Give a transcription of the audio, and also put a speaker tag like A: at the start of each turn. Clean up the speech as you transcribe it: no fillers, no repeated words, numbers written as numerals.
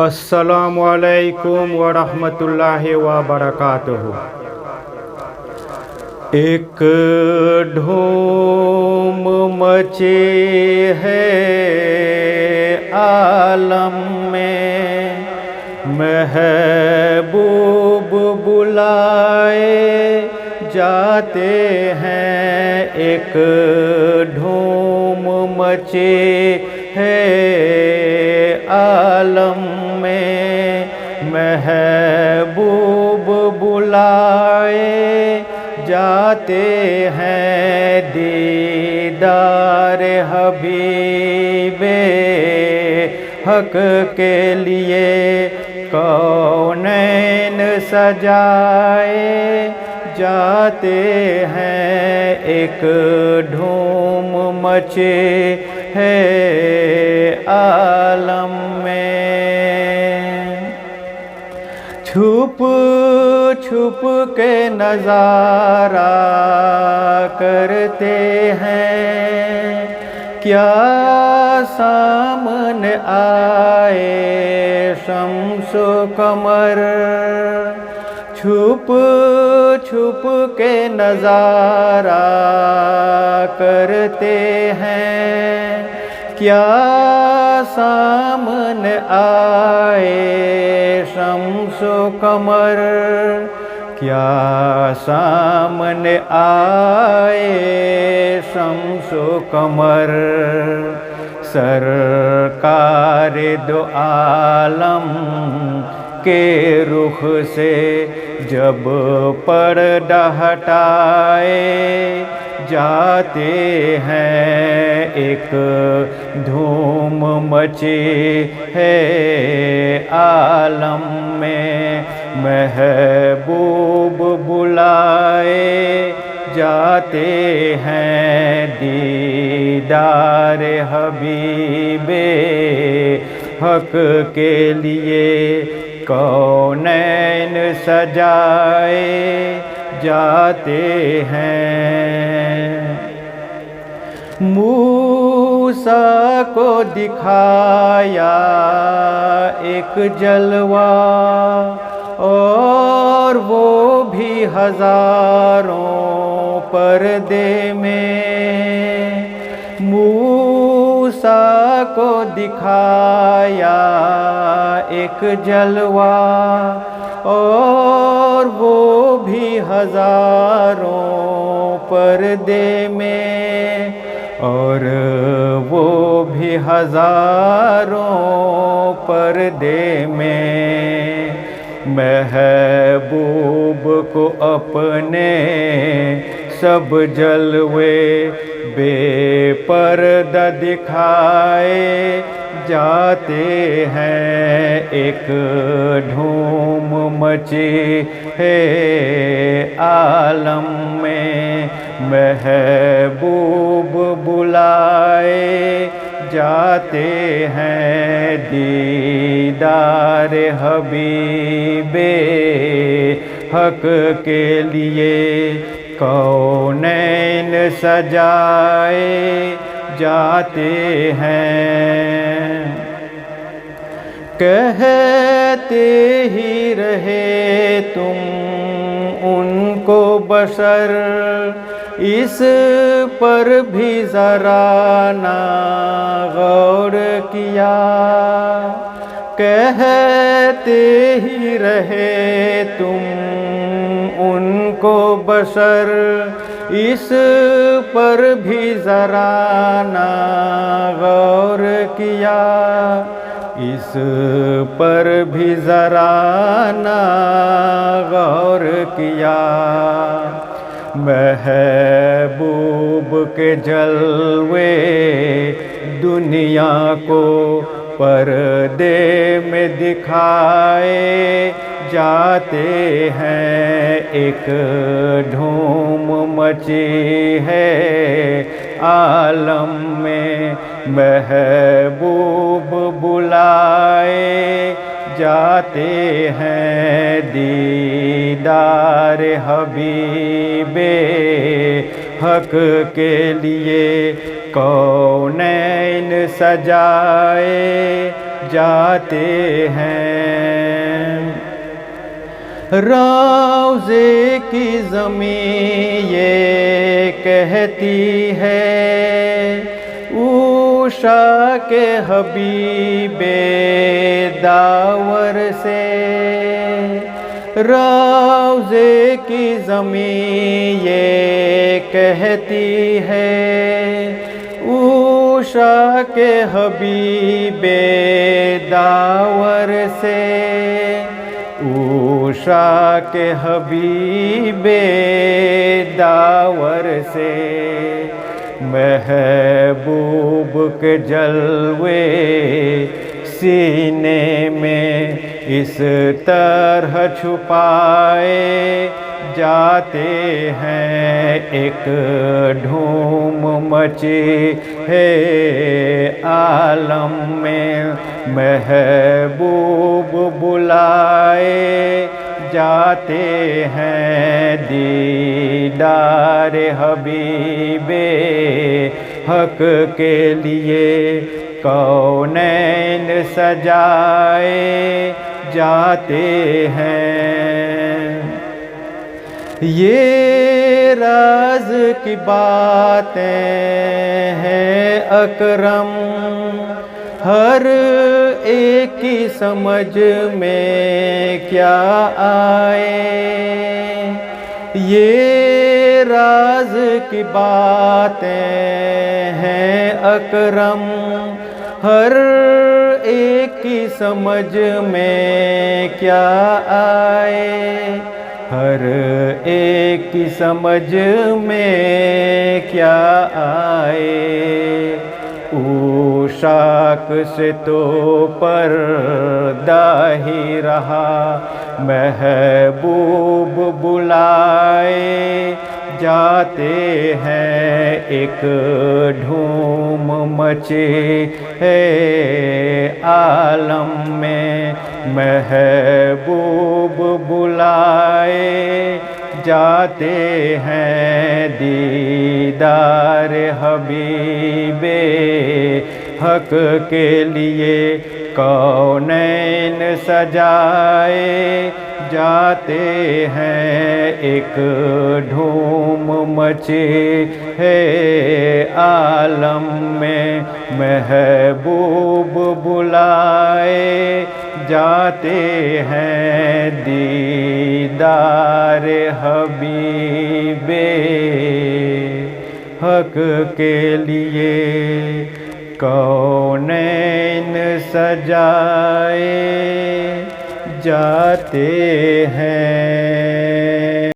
A: السلام علیکم ورحمۃ اللہ وبرکاتہ۔ ایک دھوم مچی ہے عالم میں، محبوب بلائے جاتے ہیں۔ ایک دھوم مچی ہے عالم میں، محبوب بلائے جاتے ہیں۔ دیدار حبیب حق کے لیے کونین سجائے جاتے ہیں۔ ایک دھوم مچی ہے عالم میں، چھپ چھپ کے نظارہ کرتے ہیں۔ کیا سامنے آئے شمس و قمر، چھپ چھپ کے نظارہ کرتے ہیں۔ کیا سامنے آئے شمس و قمر، کیا سامنے آئے شمس و قمر۔ سرکار دو عالم کے رخ سے جب پردہ ہٹائے جاتے ہیں۔ ایک دھوم مچی ہے عالم میں، محبوب بلائے جاتے ہیں۔ دیدار حبیب حق کے لیے کونین سجائے جاتے ہیں۔ موسیٰ کو دکھایا ایک جلوہ، اور وہ بھی ہزاروں پردے میں۔ موسیٰ کو دکھایا ایک جلوہ، اور وہ بھی ہزاروں پردے میں، اور وہ بھی ہزاروں پردے میں۔ محبوب کو اپنے سب جلوے بے پردہ دکھائے جاتے ہیں۔ ایک دھوم مچی ہے عالم میں، محبوب بلائے جاتے ہیں۔ دیدار حبیب حق کے لیے کونین سجائے جاتے ہیں۔ کہتے ہی رہے تم ان کو بشر، اس پر بھی ذرا نہ غور کیا۔ کہتے ہی رہے تم ان کو بشر، اس پر بھی ذرا نہ غور کیا۔ اس پر بھی ذرا نہ غور کیا۔ محبوب کے جلوے دنیا کو پردے میں دکھائے جاتے ہیں۔ ایک دھوم مچی ہے عالم میں، محبوب بلائے جاتے ہیں۔ دیدار حبیب حق کے لیے کونین سجائے جاتے ہیں۔ روضے کی زمین یہ کہتی ہے عشاق کے حبیب داور سے، روضے کی زمین یہ کہتی ہے عشاق کے حبیب داور سے، عشاق کے حبیب داور سے، محبوب کے جلوے سینے میں اس طرح چھپائے جاتے ہیں، ایک دھوم مچی ہے عالم میں، محبوب بلائے جاتے ہیں، دیدار حبیب حق کے لیے کونین سجائے جاتے ہیں۔ یہ راز کی باتیں ہیں اکرم، ہر ایک کی سمجھ میں کیا آئے، یہ راز کی باتیں ہیں اکرم، ہر ایک کی سمجھ میں کیا آئے، ہر ایک کی سمجھ میں کیا آئے، عشاق سے تو پردہ ہی رہا، محبوب بلائے جاتے ہیں، ایک دھوم مچی ہے عالم میں، محبوب بلائے جاتے ہیں، دیدار حبیب حق کے لیے کونین سجائے جاتے ہیں، ایک دھوم مچی ہے عالم میں، محبوب بلائے جاتے ہیں، دیدار حبیب حق کے لیے کونین سجائے جاتے ہیں۔